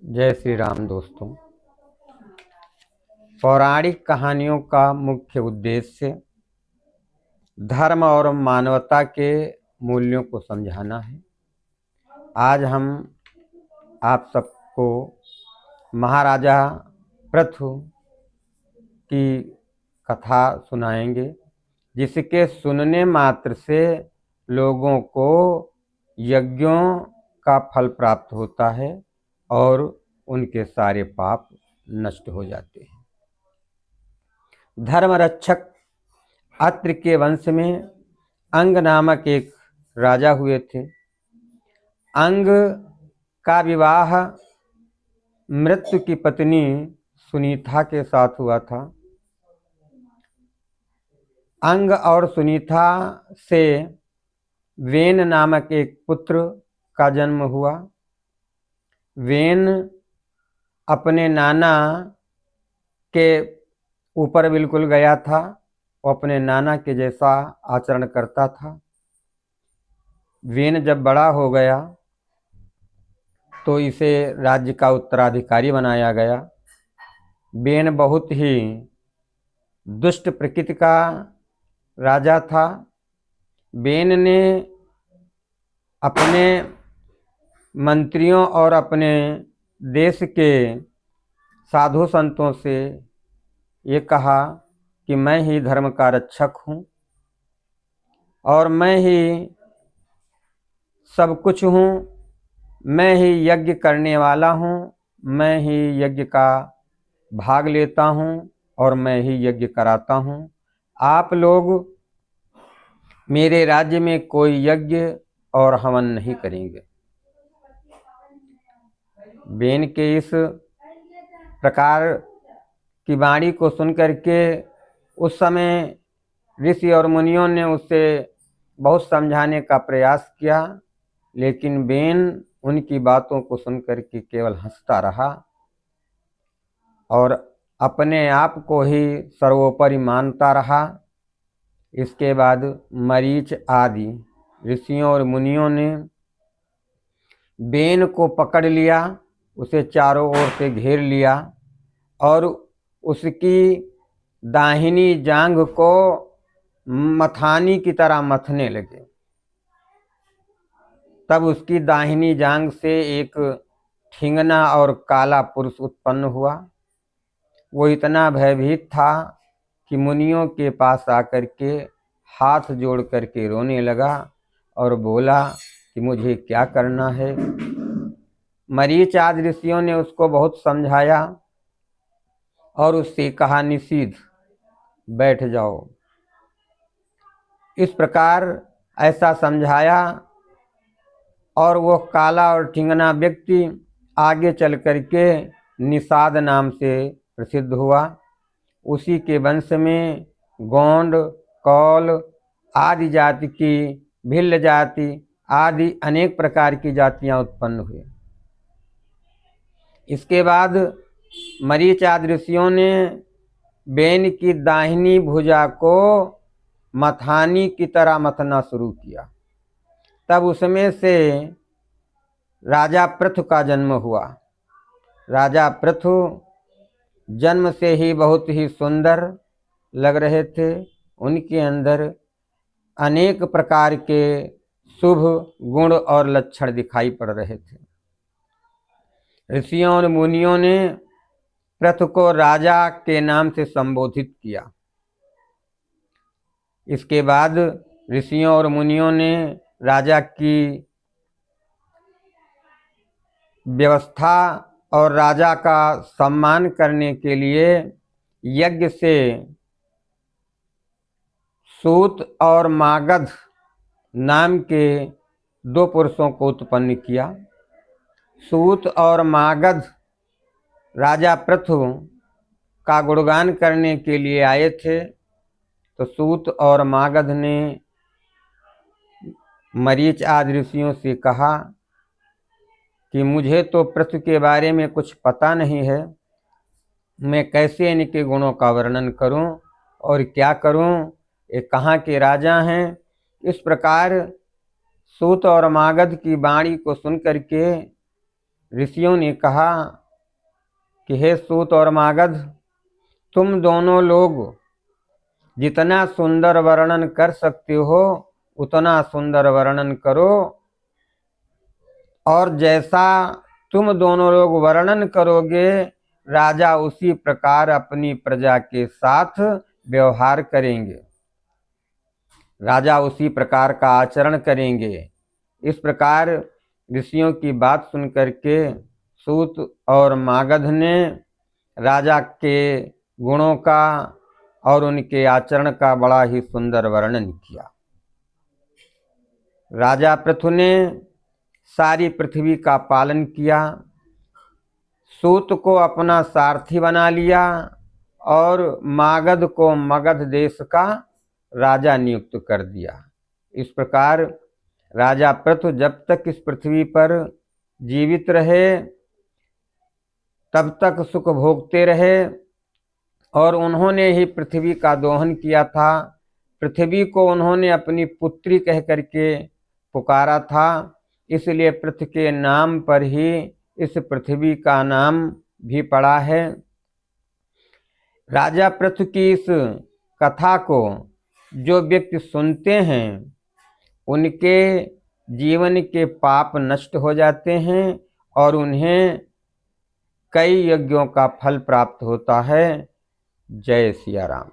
जय श्री राम दोस्तों। पौराणिक कहानियों का मुख्य उद्देश्य धर्म और मानवता के मूल्यों को समझाना है। आज हम आप सबको महाराजा पृथु की कथा सुनाएंगे, जिसके सुनने मात्र से लोगों को यज्ञों का फल प्राप्त होता है और उनके सारे पाप नष्ट हो जाते हैं। धर्म रक्षक अत्रि के वंश में अंग नामक एक राजा हुए थे। अंग का विवाह मृत्यु की पत्नी सुनीता के साथ हुआ था। अंग और सुनीता से वेन नामक एक पुत्र का जन्म हुआ। वेन अपने नाना के ऊपर बिल्कुल गया था। वो अपने नाना के जैसा आचरण करता था। वेन जब बड़ा हो गया तो इसे राज्य का उत्तराधिकारी बनाया गया। वेन बहुत ही दुष्ट प्रकृति का राजा था। वेन ने अपने मंत्रियों और अपने देश के साधु संतों से ये कहा कि मैं ही धर्म का रक्षक हूँ और मैं ही सब कुछ हूँ। मैं ही यज्ञ करने वाला हूँ, मैं ही यज्ञ का भाग लेता हूँ और मैं ही यज्ञ कराता हूँ। आप लोग मेरे राज्य में कोई यज्ञ और हवन नहीं करेंगे। वेन के इस प्रकार की वाणी को सुनकर के उस समय ऋषि और मुनियों ने उससे बहुत समझाने का प्रयास किया, लेकिन वेन उनकी बातों को सुनकर के केवल हंसता रहा और अपने आप को ही सर्वोपरि मानता रहा। इसके बाद मरीच आदि ऋषियों और मुनियों ने वेन को पकड़ लिया, उसे चारों ओर से घेर लिया और उसकी दाहिनी जांघ को मथानी की तरह मथने लगे। तब उसकी दाहिनी जांघ से एक ठिंगना और काला पुरुष उत्पन्न हुआ। वो इतना भयभीत था कि मुनियों के पास आकर के हाथ जोड़ करके रोने लगा और बोला कि मुझे क्या करना है। मरीच आदि ऋषियों ने उसको बहुत समझाया और उससे कहा निषिद्ध बैठ जाओ। इस प्रकार ऐसा समझाया और वो काला और ठिंगना व्यक्ति आगे चल करके निषाद नाम से प्रसिद्ध हुआ। उसी के वंश में गोंड, कौल आदि जाति की, भिल्ल जाति आदि अनेक प्रकार की जातियां उत्पन्न हुई। इसके बाद मरीच आदि ऋषियों ने वेन की दाहिनी भुजा को मथानी की तरह मथना शुरू किया। तब उसमें से राजा पृथु का जन्म हुआ। राजा पृथु जन्म से ही बहुत ही सुंदर लग रहे थे। उनके अंदर अनेक प्रकार के शुभ गुण और लक्षण दिखाई पड़ रहे थे। ऋषियों और मुनियों ने पृथु को राजा के नाम से संबोधित किया। इसके बाद ऋषियों और मुनियों ने राजा की व्यवस्था और राजा का सम्मान करने के लिए यज्ञ से सूत और मागध नाम के दो पुरुषों को उत्पन्न किया। सूत और मागध राजा पृथु का गुणगान करने के लिए आए थे। तो सूत और मागध ने मरीच आदि ऋषियों से कहा कि मुझे तो पृथु के बारे में कुछ पता नहीं है, मैं कैसे इनके गुणों का वर्णन करूं और क्या करूं, ये कहाँ के राजा हैं। इस प्रकार सूत और मागध की वाणी को सुन करके ऋषियों ने कहा कि हे सूत और मागध, तुम दोनों लोग जितना सुंदर वर्णन कर सकते हो उतना सुंदर वर्णन करो, और जैसा तुम दोनों लोग वर्णन करोगे राजा उसी प्रकार अपनी प्रजा के साथ व्यवहार करेंगे, राजा उसी प्रकार का आचरण करेंगे। इस प्रकार ऋषियों की बात सुन करके सूत और मागध ने राजा के गुणों का और उनके आचरण का बड़ा ही सुंदर वर्णन किया। राजा पृथु ने सारी पृथ्वी का पालन किया, सूत को अपना सारथी बना लिया और मागध को मगध देश का राजा नियुक्त कर दिया। इस प्रकार राजा पृथु जब तक इस पृथ्वी पर जीवित रहे तब तक सुख भोगते रहे, और उन्होंने ही पृथ्वी का दोहन किया था। पृथ्वी को उन्होंने अपनी पुत्री कह करके पुकारा था, इसलिए पृथ्वी के नाम पर ही इस पृथ्वी का नाम भी पड़ा है। राजा पृथु की इस कथा को जो व्यक्ति सुनते हैं उनके जीवन के पाप नष्ट हो जाते हैं और उन्हें कई यज्ञों का फल प्राप्त होता है। जय सिया राम।